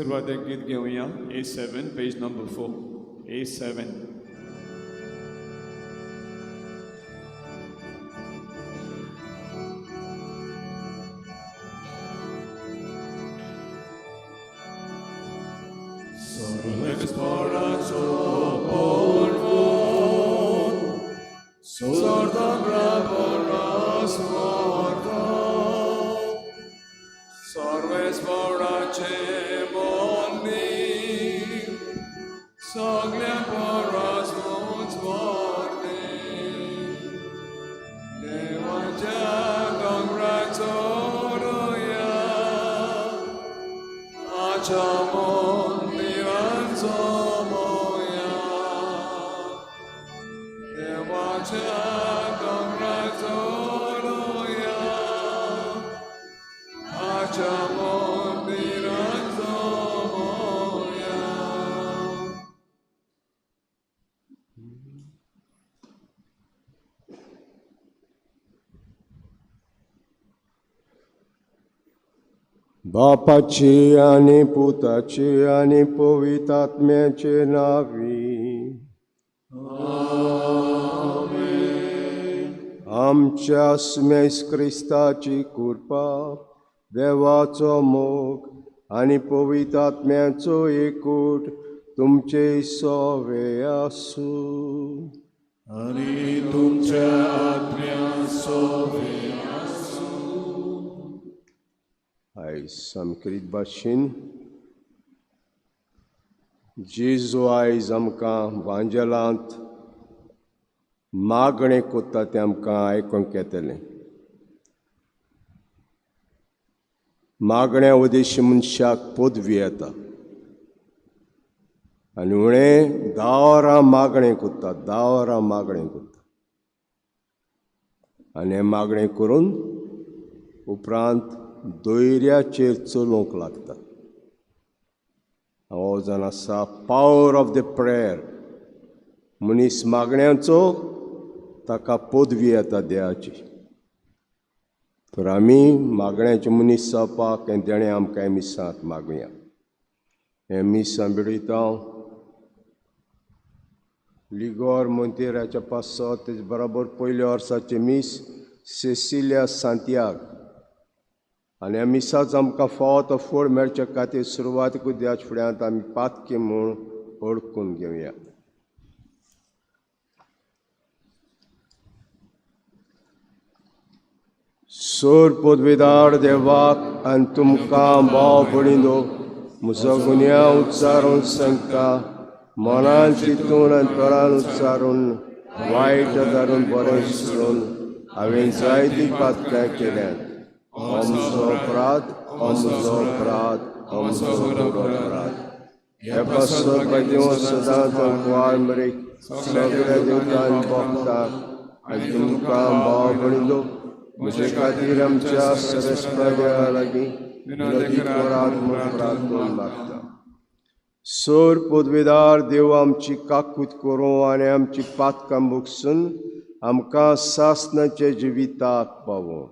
सुरुवातीक गीत घेऊया A7 पेज नंबर 4 A7. बापाचे आणि पुताचे आणि पवित्रात्म्याचे नावी आमच्या स्मेस ख्रिस्ताची कृपा देवाचो मोग आणि पवित्रात्म्याचो एकूट तुमचे सोवे आसूं आणि तुमच्या आत्म्या सोवे आयज संस्कृत भाशेन जेजू आयज आमकां वांजेलांत मागणें कोत्ता तें आमकां आयकूंक येतलें. मागण्या उद्देश मनशाक पदवी येता आनी उणें 10 वरां मागणें कोत्ता, 10 वरां मागणें कोत्ता आनी हें मागणें करून उपरांत दोयऱ्याचेर चलोवंक लागता. हो जावन आसा पावर ऑफ द प्रेयर. मनीस मागण्यांचो ताका पदवी येता देवाची. तर आमी मागण्याचे मनीस जावपाक हें देणें आमकां हे मिसांत मागुया. हें मीस सांबिडयता हांव लिगोर मोंतेराच्या पासो तेजे बरोबर पयल्या वर्साचे मीस सेसिलिया सांतियाग. आनी ह्या मिसाच आमकां फावो तो फळ मेळचे खातीर सुरवातीकूच देवाचे फुड्यांत आमी पातकी म्हूण ओळखून घेवया. सोर पदवीदार देवाक आनी तुमकां भाव भयणीनो म्हजो गुन्या उच्चारून सांगता. मनान चिंतून आनी तोरान उच्चारून वायट धरून बरें विसरून हांवें जायतीं पातकां केल्यांत. हो म्हजो अपराध, हो म्हजो अपराध, हो म्हजो अपराध. हे पासत देव सदांच कुवार मेरेक सगळ्या देवतांनी भोगतात आनी तुमकां भाव भयणीनो म्हजे खातीर आमच्या सरस्वत्या लागीं विनती करात म्हूण प्रार्थना मागता. सोर पदवीदार देव आमची काकूत करूं आनी आमची पातकां भोगसून आमकां सासणाचे जिविताक पावो.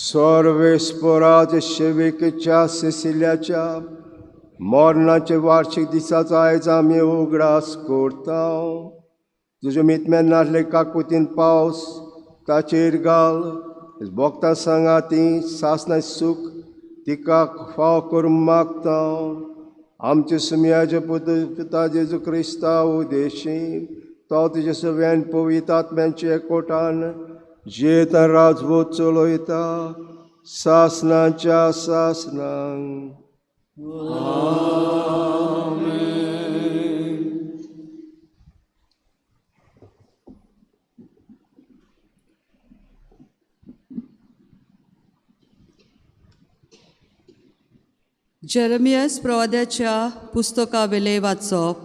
सर्वेस्पराचे सेविकेच्या सेसिलियाच्या मरणाचे वार्षिक दिसाचो आयज आमी उगडास करता. तुजे मितम्यान नासले काकुतीन पावस ताचेर घाल. भोगतां सांगा ती सासणाचें सूख तिका फाव करूंक मागता. आमचे सुमयाचे पिता जेजू क्रिस्ता उदेशी तो तुजे सगळ्यान पवित्र आत्म्यांचे एकवटान जेता राजवट चलयता सासनाच्या सासनांक. जेरेमियास प्रवाद्याच्या पुस्तकावेले वाचप.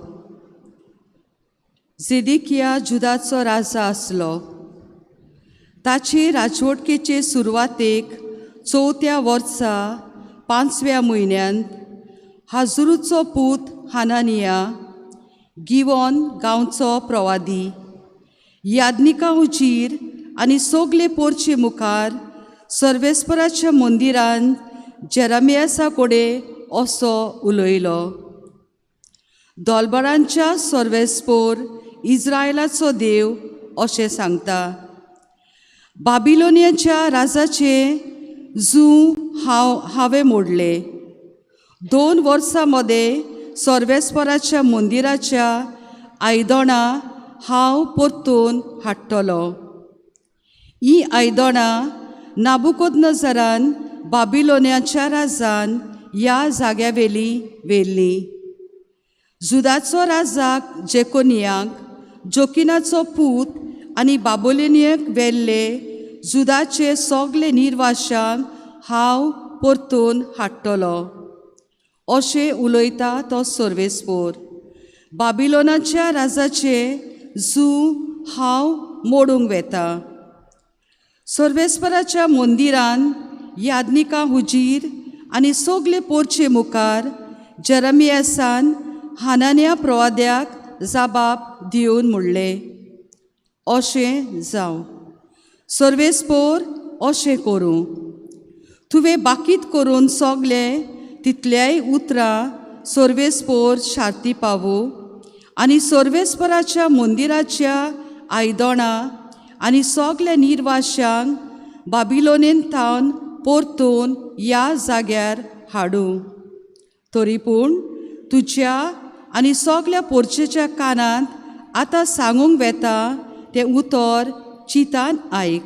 झेदेकिया जुदाचो राजा आसलो. ताचे राजवटकेचे सुरवातेक 4थ्या वर्सा 5व्या म्हयन्यांत हाजरूचो पूत हानानिया, गिवोन गांवचो प्रवादी, याज्ञिका हुजीर आनी सोगले पोरचे मुखार सर्वेस्पराच्या मंदिरांत जेरेमियासा कोडे असो उलयलो. दोलबारांच्या सर्वेस्पोर इस्रायलाचो देव अशें सांगता, बाबिलोनियाच्या राजाचे हांवें मोडले. 2 वर्सां मदें सर्वेस्पराच्या मंदिराच्या आयदनां हांव परतून हाडटलो. ही आयदनां नाबुकोदनजरान बाबिलोनियाच्या राजान ह्या जाग्यावेली व्हेल्ली. जुदाचो राजाक जेकोनियाक, जोकिनाचो पूत आनी बाबिलोनियेक व्हेल्ले जुदाचे सोगले निर्वाशांक हांव परतून हाडटलो. अशें उलयता तो सर्वेस्पोर. बाबिलोनाच्या राजाचे हांव मोडूंक वेता. सर्वेस्पराच्या मंदिरान याज्ञिका हुजीर आनी सोगले पोरचे मुखार जेरेमियासान हानानिया प्रवाद्याक जाबाब दिवन म्हणलें, अशें जावं. सर्वेस्पोर अशें करूं. तुवें बाकीत करून सोगले तितल्याय उतरां सर्वेस्पोर शार्ती पावूं आनी सर्वेस्पराच्या मंदिराच्या आयदनां आनी सोगल्या निर्वाशांक बाबिलोनेंतावन परतून ह्या जाग्यार हाडूं. तरी पूण तुज्या आनी सोगल्या पोरचेच्या कानांत आतां सांगूंक वेता तें उतर चितान आयक.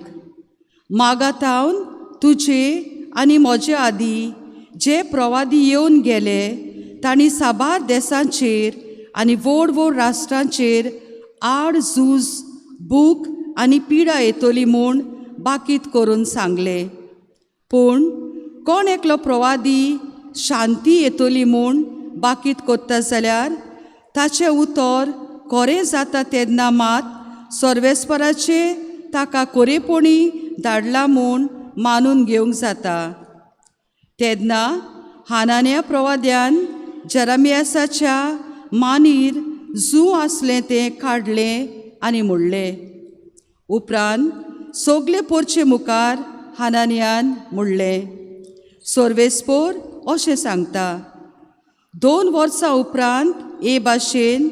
मागातावन तुजे आनी म्हजे आदीं जे प्रवादी येवन गेले तांणी साबार देसांचेर आनी व्हड व्हड राष्ट्रांचेर आड झूज, भूक आनी पिडा येतली म्हूण बाकीत करून सांगले. पूण कोण एकलो प्रवादी शांती येतली म्हूण बाकीत कोत्ता जाल्यार ताचें उतर खरें जाता तेन्ना मात सर्वेस्पराचे ताका कोरेपणी धाडला म्हूण मानून घेवंक जाता. तेन्ना हानानिया प्रवाद्यान जेरेमियासाच्या मानीर आसलें तें काडलें आनी म्हणलें. उपरांत सोगले पोरचे मुखार हानानियान म्हणलें, सर्वेस्पोर अशें सांगता, 2 वर्सां उपरांत हे भाशेन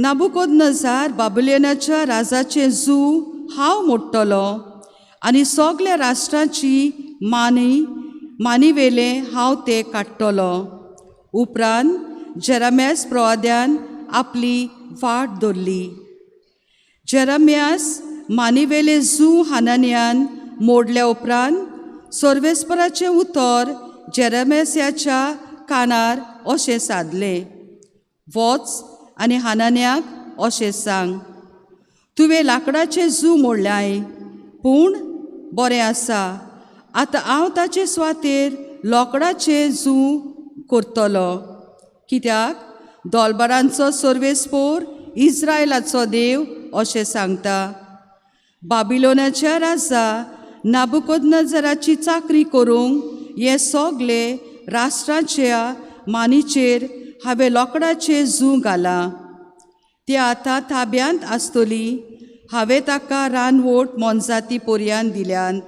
नाबुकोदनजार बाबिलोनाच्या राजाचे हांव मोडटलो आनी सोगल्या राष्ट्रांची मानीवेले हांव ते काडटलो. उपरांत जेरेमियास प्रवाद्यान आपली वाट धरली. जेरेमियास मानीवेले हानानियान मोडल्या उपरांत सर्वेस्पराचें उतर जेरेमियासाच्या कानार अशें सादलें, वच आनी हानानियाक अशें सांग, तुवें लाकडाचे मोडल्याय, पूण बरें आसा, आतां हांव ताचे सुवातेर लोकडाचे करतलो. कित्याक दोलबारांचो सर्वेस्पोर इस्रायलाचो देव अशें सांगता, बाबिलोनाच्या राजा नाबुकोदनजराची चाकरी करूंक हे सोगले राष्ट्रांच्या मानीचेर हांवें लोकडाचे घाला. ते आतां ताब्यांत आसतली. हांवें ताका रानवट मोनजाती पर्यान दिल्यात.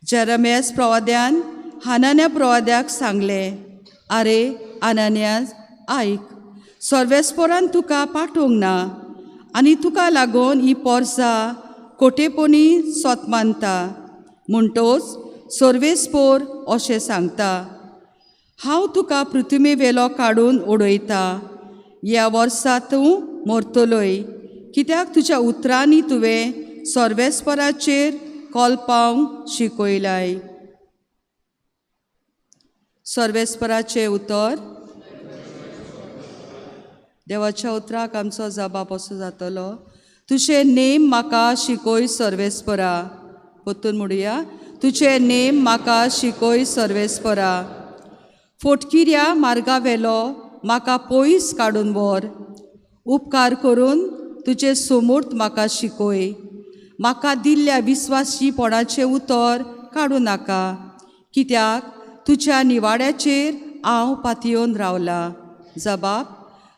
जेरेमियास प्रवाद्यान हानानिया प्रवाद्याक सांगलें, आरे हानानियास, आयक, सर्वेस्पोरान तुका पाठोवंक ना आनी तुका लागून ही पोरसां कोटेपणी सोत मानता. म्हणटोच सर्वेस्पोर अशें सांगता, हांव तुका पृथ्वी वेलो काडून उडयता. ह्या वर्सा तूं मरतलोय, कित्याक तुज्या उतरांनी तुवें सर्वेस्पराचेर कोलपावंक शिकयलाय. सर्वेस्पराचें उतर. देवाच्या उतराक आमचो जबाब असो जातलो, तुजे नेम म्हाका शिकोय सर्वेस्परा. परतून म्हणुया, तुजे नेम म्हाका शिकोय सर्वेस्परा. फोटकिऱ्या मार्गा वेलो म्हाका पयस काडून व्हर. उपकार करून तुजे समूर्त म्हाका शिकोय. म्हाका दिल्ल्या विस्वासीपणाचें उतर काडूं नाका, कित्याक तुज्या निवाड्याचेर हांव पातयेवन रावला. जबाब.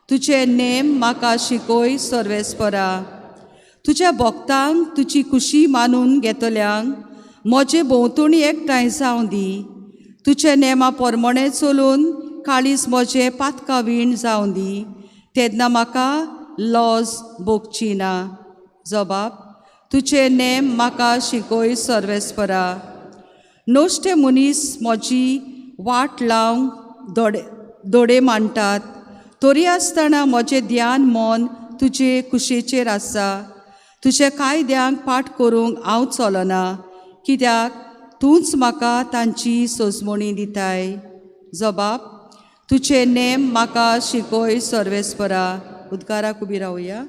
तुजे नेम म्हाका शिकोय सर्वेस्परा. तुज्या भक्तांक तुजी खुशी मानून घेतल्यांक म्हजे भोंवतणी एकठांय जावं दी. तुजे नेमा पोरमणें चलून काळीज म्हजें पातकावीण जावं दी. तेन्ना म्हाका लॉज भोगची ना. जबाब. तुजे नेम म्हाका शिकोय सर्वेस्परा. नोश्टे मनीस म्हजी वाट लावंक दोडे मांडटात, तरी आसतना म्हजें ध्यान मन तुजे कुशेचेर आसा. तुजे कायद्यांक पाठ करूंक हांव चलना, कित्याक तूंच म्हाका तांची सोजमणी दिताय. जबाब. तुजे नेम म्हाका शिकोय सर्वेस्परा. उद्गाराक उबी रावया.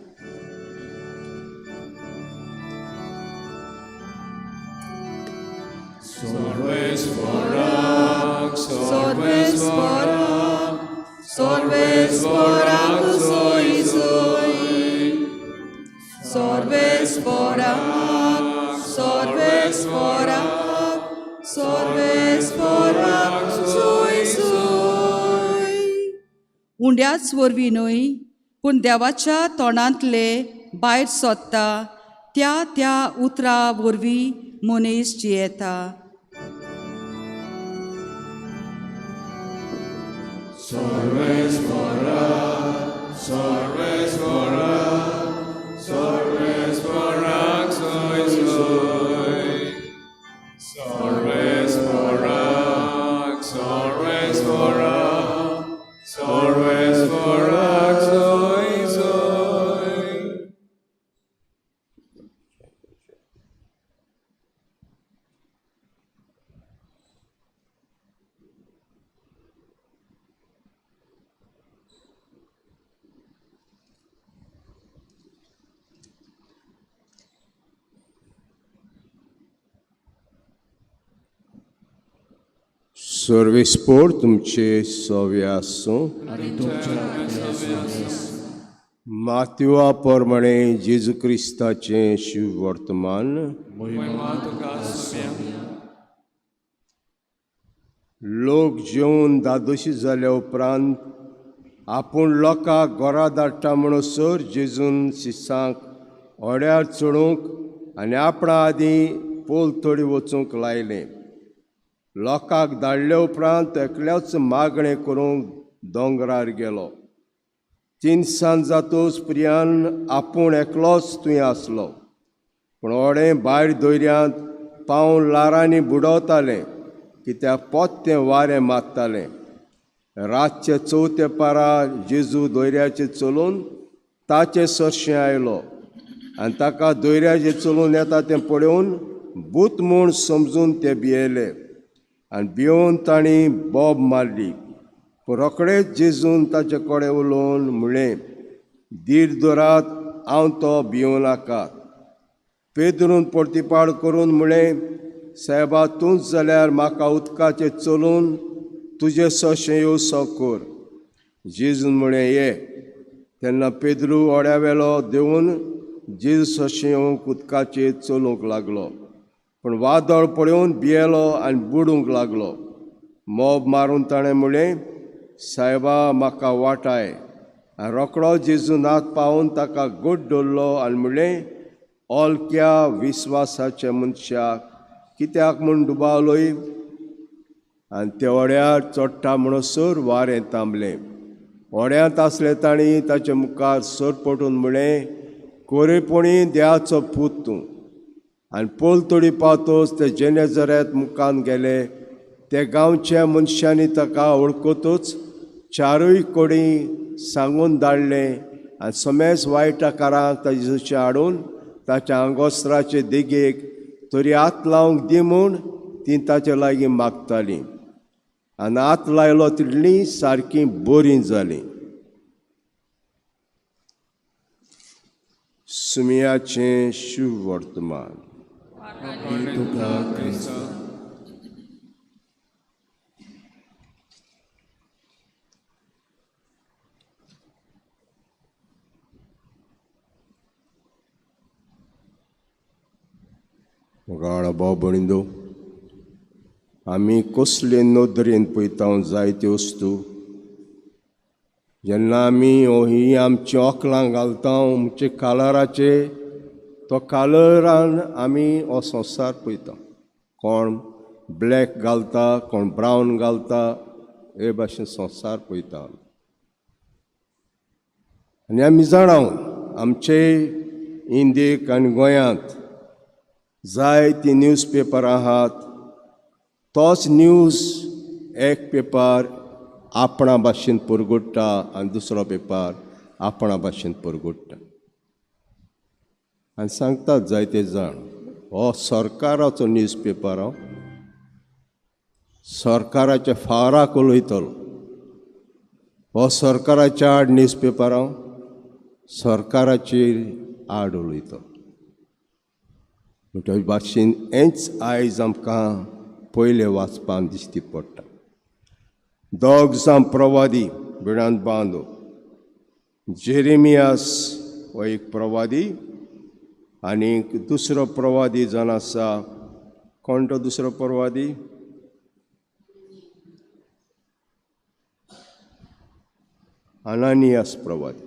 सर्वेस्पराक सर्वेस्पराक सर्वेस्पराक सोय सोय. सर्वेस्पराक सर्वेस्पराक सर्वेस्पराक सोय सोय. उंड्याच वरवीं न्हय, पूण देवाच्या तोंडांतले भायर सोदता त्या त्या उतरा वरवीं मनीस जियेता. सर्वेस्पराक सर्वेस्पराक सर्वेस्पराक सोय सोय. सर्वेस्पराक सर्वेस्पराक सर्वेस्पराक सोय सोय. सर्वेस्पोर तुमचे सव्य आसूं. मातवा प्रमाणे जेजू क्रिस्ताचें शिव वर्तमान. लोक जेवन दादोशी जाल्या उपरांत आपूण लोकांक घरा धाडटा म्हणसर जेजून शिसांक ओड्यार चडूंक आनी आपणा आदीं पोल तोडी वचूंक लायलें. लोकांक धाडले उपरांत एकल्याच मागणें करूंक दोंगरार गेलो. 3 सांज जातूच प्रियान आपूण एकलोच थंय आसलो, पूण ओडें भायर दोयऱ्यांत पावून लारांनी बुडवतालें, कित्याक पोत्तें वारें मारतालें. रातचे 4 पारा जेजू दोयऱ्याचेर चलून ताचे सरशें आयलो आनी ताका दोयऱ्याचेर चलून येता तें पळोवन भूत म्हूण समजून ते भियेले आनी भिवून तांणी बोब मारली. पूण रोखडेच जेजून ताचे कडेन उलोवन म्हणलें, धीर धरात, हांव तो भिवूं नाका. पेद्रून परतीपाड करून म्हणलें, सायबा तूंच जाल्यार म्हाका उदकाचेर चलून तुजें सशें येवसो कर. जेजून म्हणलें, ये. तेन्ना पेद्रू ओड्यावेलो देंवन जेजू सशें येवंक उदकाचेर चलूंक लागलो. पूण वादळ पळोवन भियेलो आनी बुडूंक लागलो. मोब मारून ताणें म्हणलें, सायबा म्हाका वाटाय. आनी रोखडो जेजू नात पावून ताका घट धरलो आनी म्हणलें, ओलक्या विस्वासाच्या मनशाक कित्याक म्हूण डुबावलोय. आनी ते ओड्यार चडटा म्हणसर वारें थांबलें. ओड्यांत आसले तांणी ताचे मुखार सर पटून म्हणलें, कोरेपणी देवाचो पूत तूं. आनी पोल तोडी पावतोच ते जेनेझरेत मुखान गेले ते गांवच्या मनशांनी ताका वळखतूच चारूय कोडी सांगून धाडले आनी समेज वायटाकारांक ताजे सुशे हाडून ताच्या आंगोस्त्राचे देगेक तरी हात लावंक दी म्हूण ती ताचे लागीं मागताली आनी हात लायलो तितली सारकी बरी जाली. सुमयाचें शुभ वर्तमान. तुका क्रिस्त. गाळा भाव भणिंदो, आमी कसले नदरेन पळयता जायत्यो वस्तू. जेन्ना आमी ही आमची ओकलां घालता आमचे कालराचे, तो कालरान आमी हो संवसार पळयता. कोण ब्लॅक घालता, कोण ब्रावन घालता, हे भाशेन संवसार पळयता. आनी आमी जाणां आमचे इंडियेक आनी गोंयांत जायती न्यूज पेपर आहात. तोच न्यूज एक पेपर आपणा भाशेन परगडटा आनी दुसरो पेपर आपणा भाशेन परगडटा आनी सांगतात जायते जाण हो सरकाराचो न्यूज पेपर हांव सरकाराच्या फावराक उलयतलो. हो सरकाराच्या आड न्यूज पेपर हांव सरकाराचेर आड उलयतलो. म्हणटच भाशेन हेंच आयज आमकां पयले वाचपाक दिश्टी पडटा. दोग जाण प्रवादी बिडांत बांदो. जेरेमियास हो एक प्रवादी आनी दुसरो प्रवादी जावन आसा. कोण तो दुसरो प्रवादी? अनानियास प्रवादी.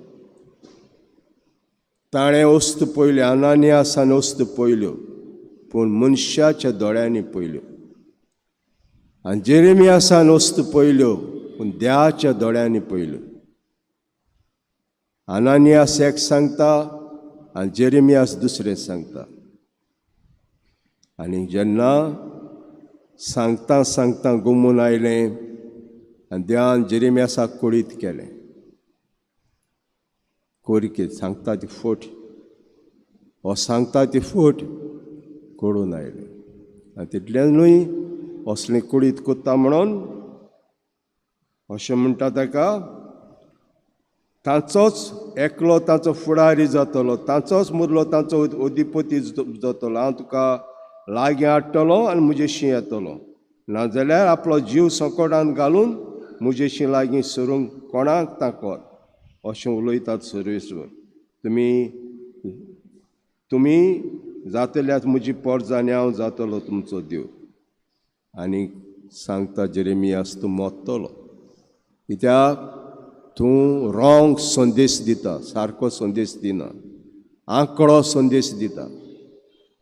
ताणें वस्तू पयल्यो, अनानियासान वस्तू पयल्यो, पूण मनशाच्या दोळ्यांनी पयल्यो. आनी जेरेमियासान वस्तू पयल्यो, पूण देवाच्या दोळ्यांनी पयल्यो. अनानियास एक सांगता आनी जेरेमियास दुसरें सांगता. आनी जेन्ना सांगता सांगता गुमून आयलें आनी देवान जेरेमियासाक कुडीत केलें. कोरिके सांगता ती फट, हो सांगता ती फट कोडून आयलें. आनी तितल्यानूय असलें कुडीत कोत्ता म्हणून अशें म्हणटा ताका ताचोच एकलो ताचो फुडारी जातलो, ताचोच मुरलो ताचो अधिपती जातलो. हांव तुका लागीं हाडटलो आनी म्हजेशी येतलो, नाजाल्यार आपलो जीव संकटांत घालून म्हजेशी लागीं सरूंक कोणाक तांकोर. अशें उलयतात सर्वेश्वर. तुमी जातल्यात म्हजी परज आनी हांव जातलो तुमचो देव. आनी सांगता जेरेमियास तूं मोत्तलो, कित्याक तूं रॉंग संदेश दिता, सारको संदेश दिना, आंकडो संदेश दिता.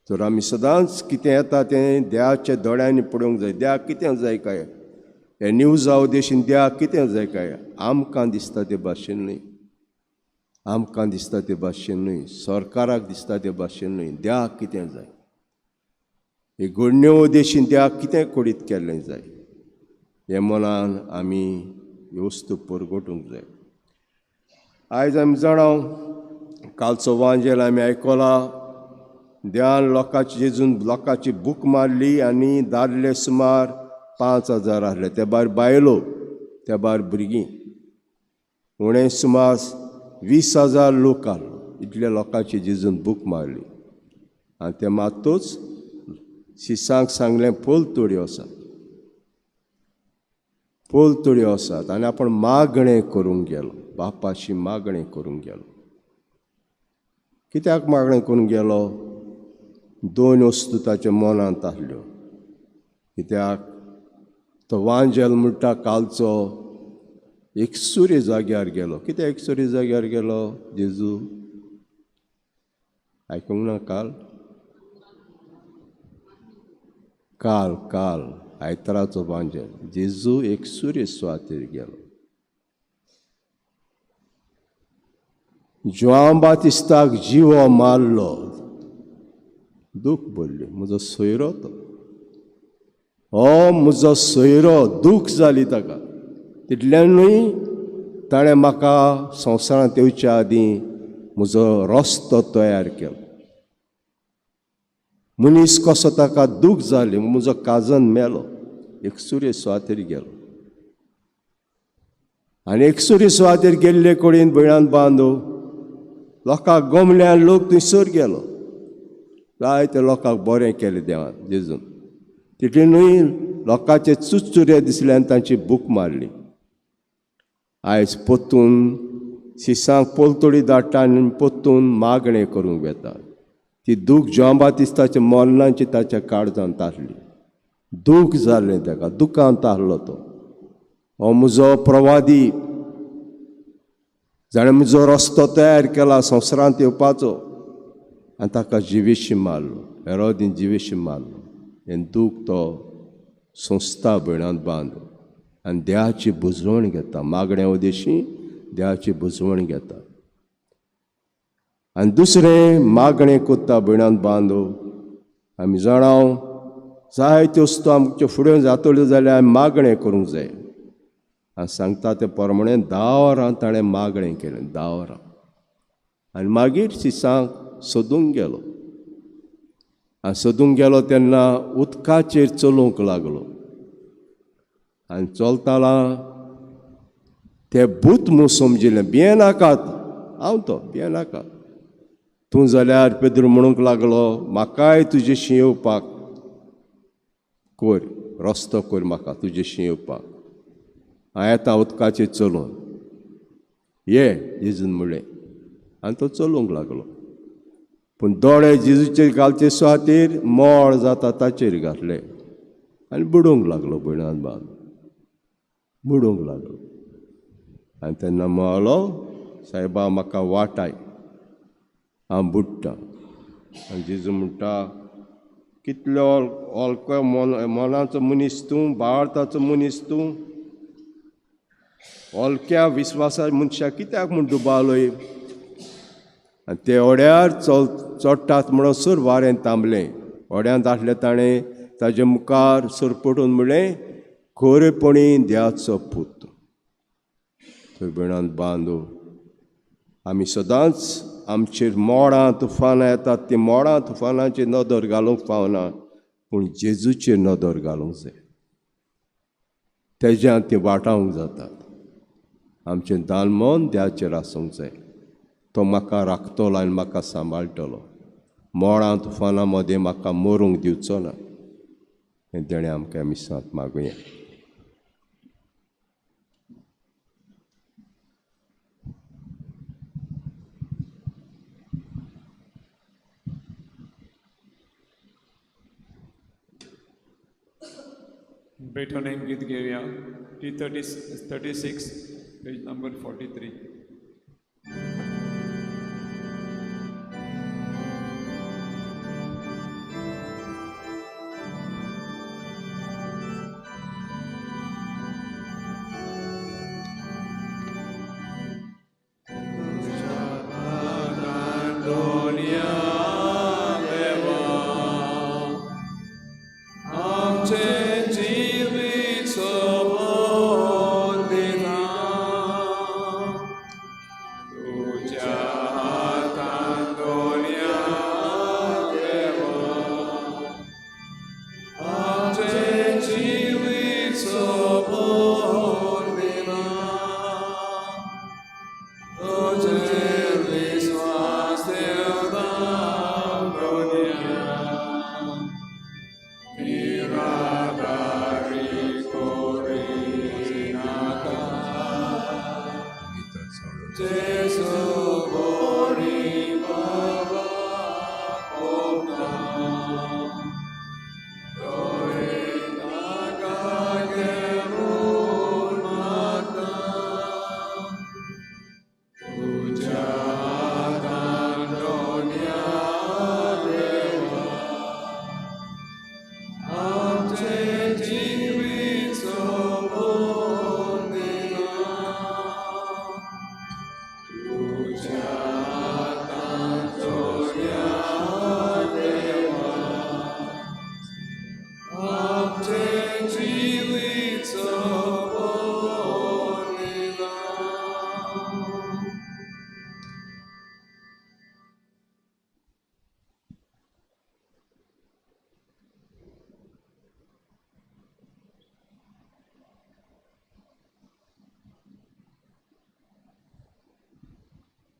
तर आमी सदांच कितें येता तें देवाच्या दोळ्यांनी पळोवंक जाय. देवाक कितें जाय काय, हे न्यूजा उद्देशीन देवाक कितें जाय काय, आमकां दिसता ते भाशेन न्हय, आमकां दिसता ते भाशेन न्हय, सरकाराक दिसता ते भाशेन न्हय. देवाक कितें जाय, हे घडण्यो उद्देशीन देवाक कितें कुडीत केल्लें जाय, हे मनान आमी ह्यो वस्तू परगटूंक जाय. आयज आमी जाणां कालचो वांजेल आमी आयकला. देवान लोकांची जेजून लोकांची भूक मारली आनी दादले सुमार 5,000 आहले. ते भायर बायलो, ते भायर भुरगीं, उणें सुमार 20,000 लोक आहलो. इतल्या लोकांची जेजून भूक मारली. आनी ते मातूच शिसांक सांगलें पोल तोड्यो आसात, पोल तोड्यो आसात. आनी आपूण मागणें करूंक गेलो, बापाशी मागणें करूंक गेलो. कित्याक मागणें करूंक गेलो? 2 वस्तू ताच्या मनांत आहल्यो. कित्याक तो वांजेल म्हणटा कालचो एकसुरी जाग्यार गेलो. कित्याक एकसुरी जाग्यार गेलो जेजू? आयकूंक ना काल? काल आयताराचो वांजेल जेजू एकसुरी सुवातेर गेलो. जोआन बातिस्ताक जिवो मारलो, दूख भरली, म्हजो सोयरो तो. हो म्हजो सोयरो दूख जाली ताका तितल्यानूय ताणें म्हाका संवसारांत येवच्या आदीं म्हजो रस्तो तयार केलो. मनीस कसो ताका दूख जाली, म्हजो काजन मेलो, एक सूर्य सुवातेर गेलो आनी एक सूर्य सुवातेर गेल्ले कडेन भयणान बांदू लोकांक गमल्यान लोक थंयसर गेलो. जायते लोकांक बरें केलें देवान जेजून. तितूनय लोकांचे चुचुरे दिसले आनी तांची भूक मारली. आयज पोत्तून शिसांक पोलतोडी धाडटा आनी पोत्तून मागणें करूंक येता. ती दूख जॉन बातिस्ताच्या मोल्लांची ताच्या काळजांत आसली. दूख जाल्लें ताका, दुखांत आहलो तो. हो म्हजो प्रवादी, जाणें म्हजो रस्तो तयार केला संवसारांत येवपाचो आनी ताका जिवेशी मारलो, हेरोदीन जिवेशी मारलो. हें दूख तो संस्था भयणांत बांद आनी देवाची बुजवण घेता, मागण्या उदेशी देवाची बुजवण घेता. आनी दुसरें मागणें कोत्ता भयणांत बांदू. आमी जाणाव जायत्यो वस्तू आमचे फुडें जातल्यो जाल्यार आमी मागणें करूंक जाय. आनी सांगता ते प्रमाणे 10 वरां ताणें मागणें केलें, 10 वरां. आनी मागीर शिसांक सोदूंक गेलो. आनी सोदूंक गेलो तेन्ना उदकाचेर चलूंक लागलो. आनी चलताना ते भूत म्हूण समजिल्लें. भियेनाकात, हांव तो भियेनाका. तूं जाल्यार पेद्रू म्हणूंक लागलो, म्हाकाय तुजेशी येवपाक कोर, रस्तो कोर म्हाका तुजेशी येवपाक. हांव येता उदकाचेर चलून. ये जेजून म्हणलें आनी तो चलूंक लागलो. पूण दोळे जेजूचेर घालचे सुवातेर मोळ जाता ताचेर घातले आनी बुडोवंक लागलो. भयणान बान बुडोवंक लागलो. आनी तेन्ना म्हणलो, सायबा म्हाका वाटाय, हांव बुडटां. आनी जेजू म्हणटा, कितलो हलको मोनाचो मनीस तूं, बाळताचो मनीस तूं. हलक्या विस्वासा मनशाक कित्याक म्हूण डुबालोय. आनी ते ओड्यार चडटात म्हणून सूर वारें थांबलें. ओड्यांत आसलें ताणें ताजे मुखार सरपटून म्हणलें, खरेपणी देवाचो पूत. थंय भयणान बांदू. आमी सदांच आमचेर मोडां तुफानां येतात, ती मोडां तुफानांचेर नदर घालूंक फावना, पूण जेजूचेर नदर घालूंक जाय. तेज्यान ती वाटावंक जातात. आमचें दालमोन देवाचेर आसूंक जाय. तो म्हाका राखतलो आनी म्हाका सांबाळटलो. मोडां तुफानां मदें म्हाका मरूंक दिवचो ना. हें तेणें आमकां मिसांत मागुया. बेटोनेम गीत घेऊया. T36, page number 43.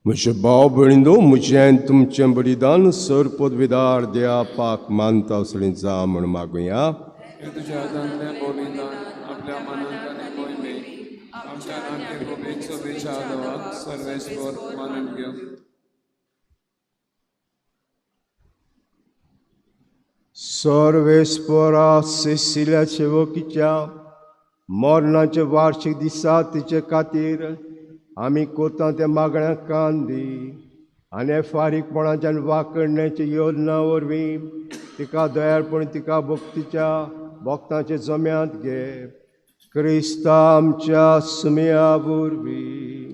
म्हज्या भाव भयणींनो, म्हजें तुमचें बलिदान सर पदवीदार देवा पाक मानता असलें जा म्हण मागुया. हे तुझ्या हातांतलें बलिदान आपल्या मनांत आनी मोहिमेक आमच्या नाट्य पवित्र सभेच्या आदवाक सर्वेस्वर मानून घेव. सर्वेस्परा सेसिल्या सेवकीच्या मरणाचे वार्षिक दिसा तिचे खातीर आमी कोता त्या मागण्या कांदी आनी फारीकपणाच्यान वाकडण्याच्या योजना वरवीं तिका दयाळपण तिका भक्तांचे जम्यांत घे. क्रिस्ता आमच्या सुमया वरवीं.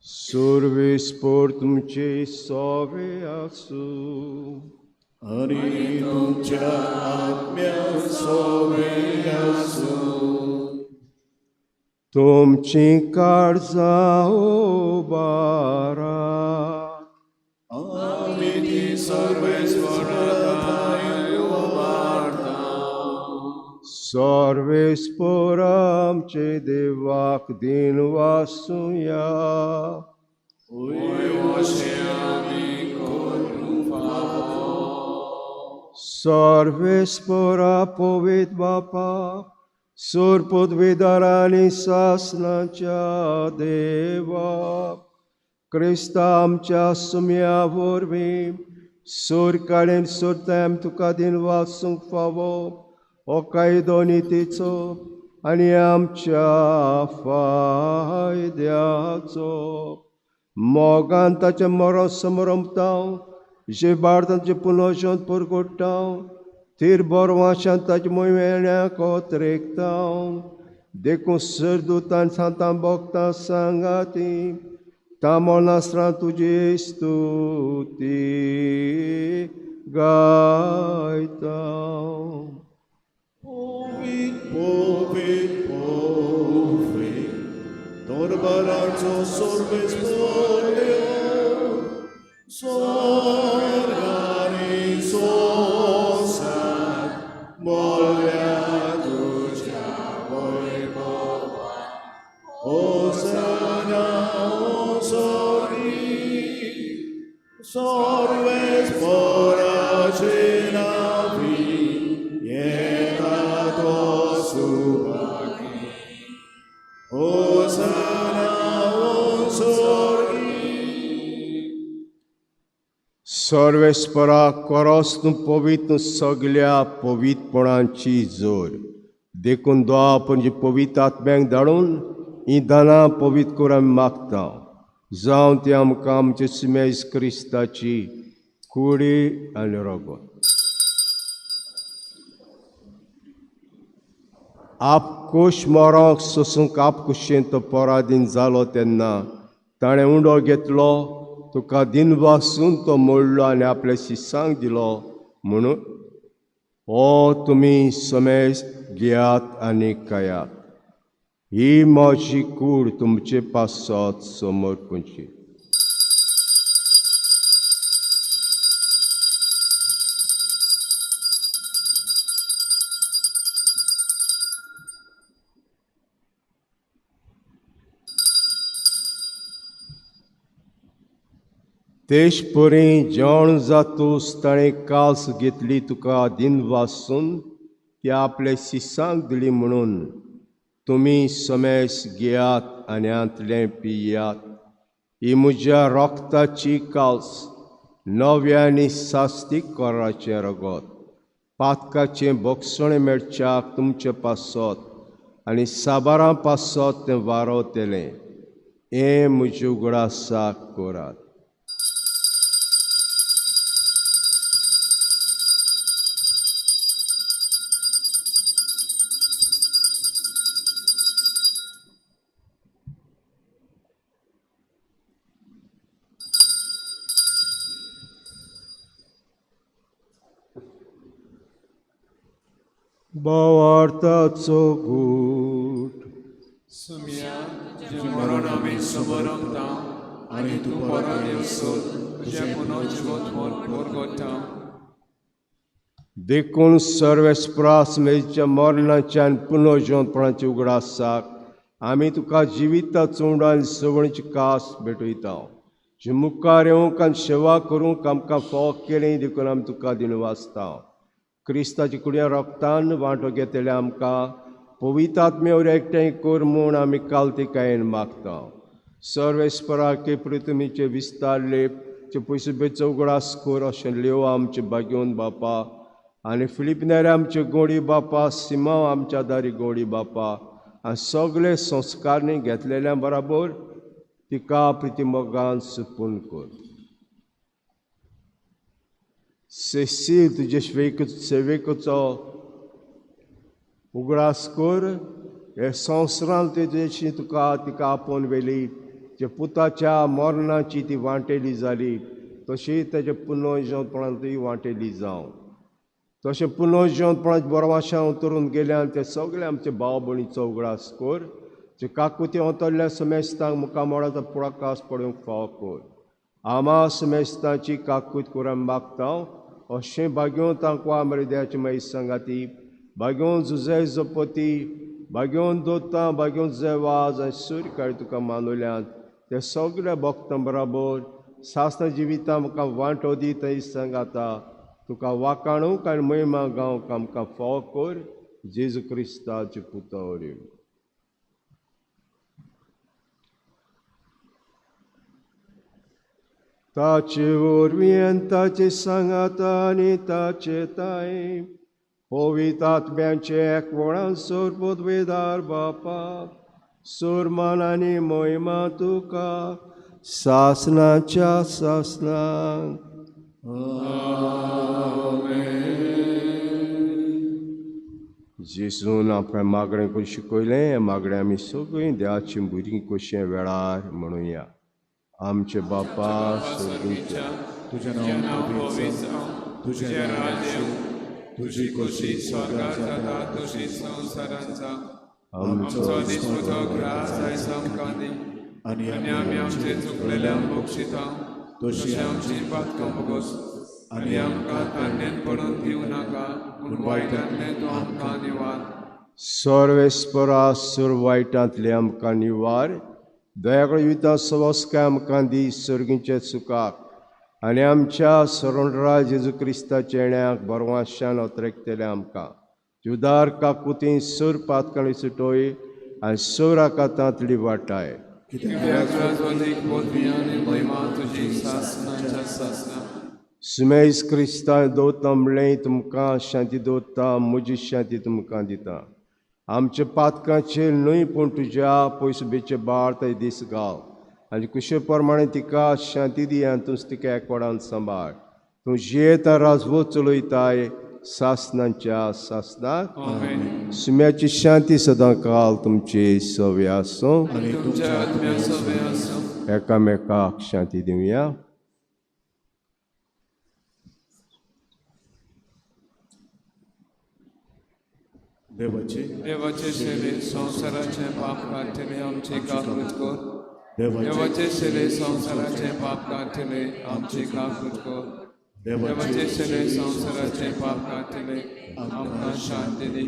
सर्वेस्पर तुमचे सवे आसूं आणि तुमच्या आत्म्या सोबे आसूं. तुमची काळजां उबारा. आमी ती सर्वेस्वराय उबारता. सर्वेस्पर आमचे देवाक दिन वासुया. सर्वेस्परा पवित्र बापा सोर पदवीदारांनी सासनाच्या देवा क्रिस्ता आमच्या सुमया वरवीं सोर काडीन सोरतां तुका दिन वाचूंक फावो हो कायदो नितीचो आनी आमच्या फायद्याचो. मोगान ताचें मरण समरमतां जे भारतांचे पुनर्जन परगोडटां थीर बोरवाशान ताचे मोहिमेण्या कोतरेकतां देखून सरदूतान सांतां भोगतां सांगाती तामोनासरां तुजी स्तुती गायता. Povid, Torbaranzo sorvespolio, sorgani sosat, molia tuja voibova, Hosanna osori, sorvespora cenavi, सर्वेस्परा कोरोस तूं पवित्र सगल्या पवित्रपणांची जोर देखून दोआ पणजे पवित्र आत्म्यांक धाडून ही दानां पवित्र करून आमी मागता. जावं ती आमकां आमचे सुमेज क्रिस्ताची कुडी आनी रगत. आपकुश मोरोंक सोसूंक आपकुशें तो पराधीन जालो तेन्ना ताणें उंडो घेतलो तुका दिन वासून तो मोडलो आनी आपल्या शिसांक दिलो म्हणून हो तुमी समेज घेयात आनी खायात. ही म्हजी कूड तुमचे पासत समर्पणची. तेश परी जेवण जातूस ताणें कास घेतली तुका दिन वासून ती आपल्या शिसांक दिली म्हणून तुमी समेस घेयात आनी आंतलें पियात. ही म्हज्या रोगताची कास नव्या आनी सास्तीक कोराचें रगत पातकाचें भोगसणें मेळच्याक तुमचे पासत आनी साबारां पासत तें वारोतेलें. हें म्हज्या उगडासाक करात. भावार्थाचो गूट. सुमया तुजें मरण आमी समरमता आनी तूं परत येवसर तुजें पुनर्जीवन परगोडटा. देखून सर्वेस्परास मेच्या मरणाच्या आनी पुनर्जीवनपणाची उगडास साक आमी तुका जिविता चोवडा आनी सवणीची कास भेटयता जे मुखार येवंक आनी सेवा करूंक आमकां फोग केलें देखून आमी तुका दिवन वाचता क्रिस्ताची कुड्या रोगतान वांटो घेतल्या आमकां पवित्र आत्म्यावर एकठांय कर म्हूण आमी कालतिकायेन मागता सर्वेस्परा के पृथ्वीचे विस्तारले चे पयसुबेचो उगडास कर अशें लेव आमचे बागेवन बापा आनी फिलिपिनार आमचे गोडी बापा सिमांव आमच्या दारी गोडी बापा आनी सगळे संस्कारनी घेतलेल्या बराबर तिका प्रितीमोगान सुपून कर सेसील तुजे सेवेकचो उगडास कर हे संवसारांत तेजेशी तुका तिका आपोवन व्हेली जे पुताच्या मरणाची ती वांटेली जाली तशी तेजे पुनर्जीवनपणांतूय वांटेली जावं तशें पुनर्जीवनपणाच्या बरवाशां उतरून गेल्यान ते सगळे आमचे भाव भयणीचो उगडास कर जे काकुती ओतरल्या समेस्तांक मुखामोडाचो पुळाकास पडूंक फाव कर आमा समेस्तांची काकूत करून मागता अशें बागेवन तांकां मरेद्याची माई सांगाती बागेवन जुजे जपती बागेवन दोता बागेवन जुजे वाज आनी सूर्य काळी तुका मानवल्यान ते सगळे भक्तां बराबर सासना जिवितां म्हाका वांटो दी थंय सांगाता तुका वाकाणूक आनी महिमा गावंक आमकां फाव कर जेजू क्रिस्ताचे पुतोऱ्यो ताचे वरवीं आनी ताचे सांगाता आनी ताचे ताय पवित्र आत्म्याचे एकवणान सोर पदवेदार बापा सोरमान आनी महिमा तुका सासनाच्या सासनाक जेजून आपल्या मागणें करून शिकयलें हें मागणें आमी सगळीं देवाची भुरगीं कशें वेळार म्हणुया आमचे बापा स्वर्गीच्या तुझें नांव पवित्र जावं तुझें राज्य तुजी खोशी स्वर्गांत जाता तशीच संवसारांत जावं आमचो दिसवतो ग्रास आयज आमकां दी आनी आमी आमचे चुकलेल्यांक बक्षिता तशी आमची पातकां बगोस आनी आमकां तांडेन पडून दिवं नाका पूण वायटांतलें तूं आमकां निवार सर्वेस्परा सुर वायटांतले आमकां निवार दयाकडे युता सवस्काय आमकां दी सर्गीचे सुखाक आनी आमच्या सरोंडरा जेजू क्रिस्ताच्या येण्याक बरवाशान ओतरेकतेले आमकां जुदार काकुती सूर पातकाळी सुटोय आनी सूर आकांतांतली वाटाय सुमेज क्रिस्ता दोता म्हणलें तुमकां शांती दोता म्हजी शांती तुमकां दिता आमच्या पातकांचेर न्हय पूण तुज्या पयसुबेचे बाळ थंय दीस घाल आनी कुशे प्रमाणे तिका शांती दी आनी तूं तिका एकवडान सांबाळ तूं जियेता राजवो चलयताय सासनांच्या सासनाक सुम्याची शांती सदां काल तुमची सव्य आसूं एकामेकाक शांती दिवया देवाचे शेरे संवसाराचे पाप काढले आमची काकूत कर देवाचे शेरे संवसाराचे पाप काढले आमची काकूत कर देवाचे शेरे संवसाराचे पाप काढले आमकां शांती दी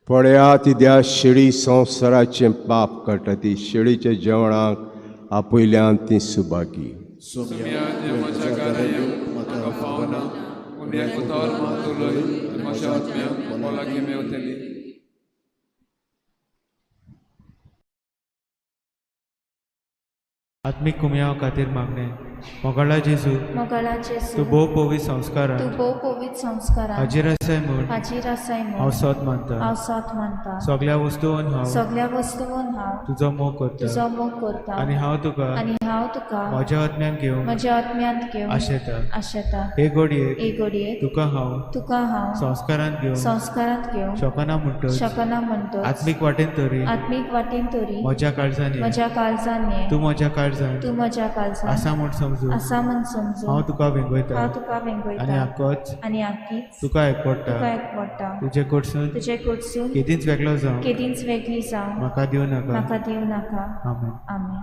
पळया ती त्या शेळी संवसाराचें पाप काडटा ती शेळीच्या जेवणाक आपयल्यान ती सुभागी म्हज्या घरांत म्हाका फावना पूण एक उतर मातुलय म्हज्या आत्म्याक मोलागी मेवतली आत्मिक कुमयाव खातीर मागणें मोगाळा जेजू तूं भोव पवित्र संस्कारांत हाजीर आसाय म्हूण हांव सत मानता सगळ्या वस्तूंवन हांव तुजो मोग करता आनी हांव तुका म्हज्या आत्म्यान घेवन आशेता हे घडये तुका हांव संस्कारांत घेवन शकना म्हणटच आत्मीक वाटेन तरी म्हज्या काळजांनी तूं म्हज्या काळजांत आसा म्हूण समजू हांव तुका वेंगयता आनी आक्कोच तुका आयकपडटा तुजे कडसून केदींच वेगळो जावं म्हाका दिवं नाका आमेन.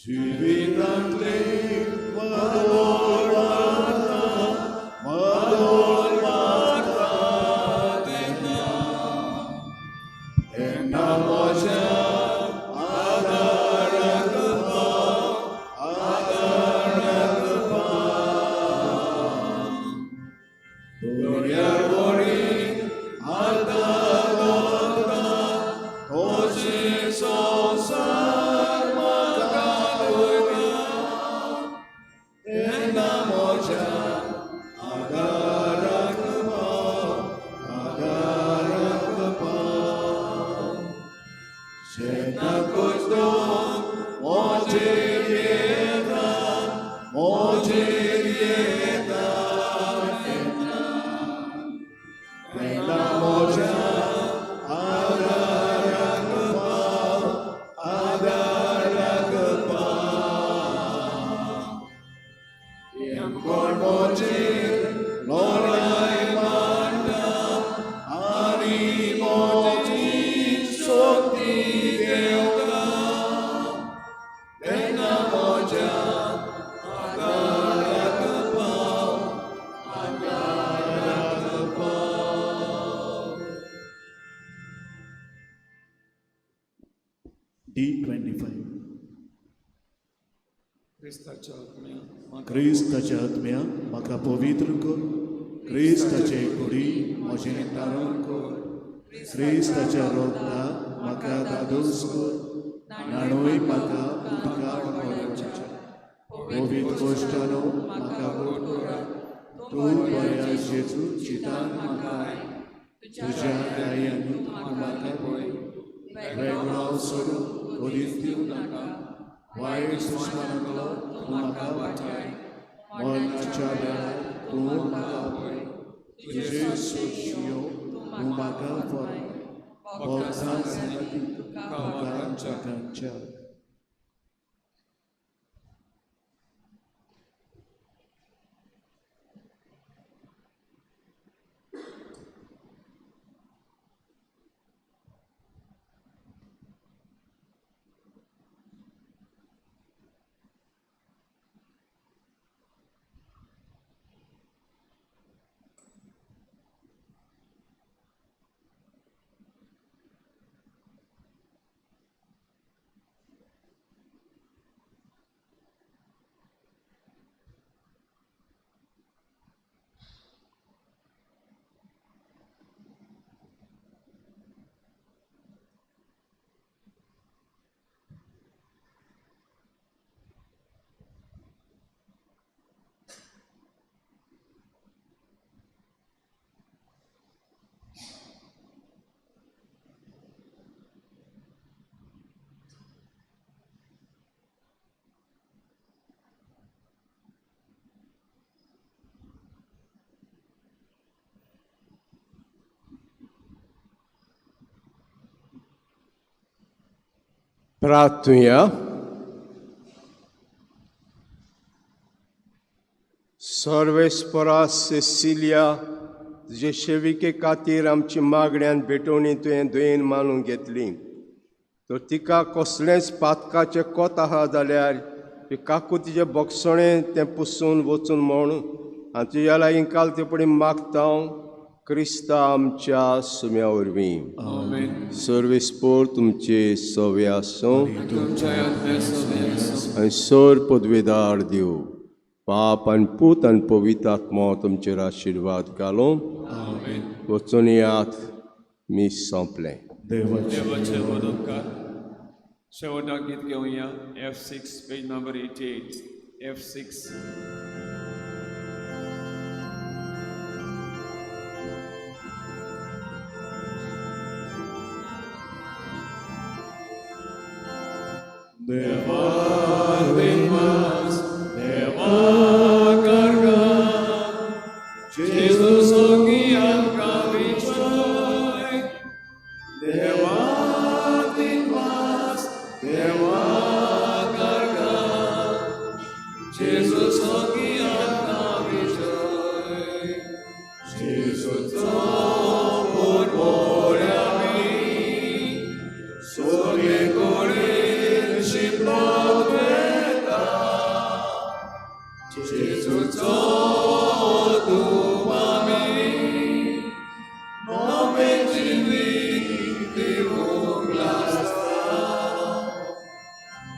जीवितांतले मदोल मारता तेन्ना म्हज्या आदाराक दोर्यार बरी आदार तोचे संसार म्हाका तेन्ना म्हज्या आदाराक जेन्ना कसलो म्हजेर येता तेन्ना म्हज्या आदाराक कोण म्हजेर लढाय मांडटा आनी म्हजी शक्ती देंवता तेन्ना म्हज्या आदाराक D25 क्रिस्ताच्या आत्म्या म्हाका पवित्र कर क्रिस्ताचे कुडी म्हजें तारण कर क्रिस्ताच्या रोगताक म्हाका दादोस कर नाणोय म्हाका उदकाक भरवचे पवित्र गोश्टानो म्हाका गोड करा तूं बऱ्या जेजू चितान म्हाका तुज्या गायांनी म्हाका पळय वेगळो सोडून कधीच दिवं नाका वायट दुश्मनांतलो तूं म्हाका वाचय मरणाच्या वेळार तूं म्हाका पळय तुजे सोशियो तूं म्हाका फळ भक्तां खातीर म्हाका जगांच्या प्रार्थूया. सर्वेस्परा सेसिलिया, तुजे सेविके खातीर आमची मागण्यांत भेटोवणी तुवें दुयेन मानून घेतली. तर तिका कसलेंच पातकाचें कोत आहा जाल्यार काकू तिजें बोगसणें तें पुसून वचून म्हूण हांव तुज्या लागीं काल ते पडी मागता. क्रिस्ता आमच्या सुम्या वरवीं. सर्वेस्पोर तुमचे सवे आसूं आनी सर पदवेदार दिव. पाप आनी पूत आनी पवित्र आत्मो तुमचेर आशिर्वाद घालूं. वचून यात. मी सोंपलें. देवाचे वदोपकार. शेवटाक गीत घेवया. F6 page number 88. F6. Jesus ogni amcavichoi, Deva Dimas, Deva Garga, Jesus ogni amcavichoi, Jesus por moriami, soge corin shipodeta, Jesus tu mami, nome divini glasta,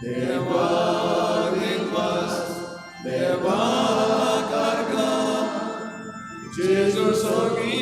Deva Dimas, Deva Garga, Jesus ogni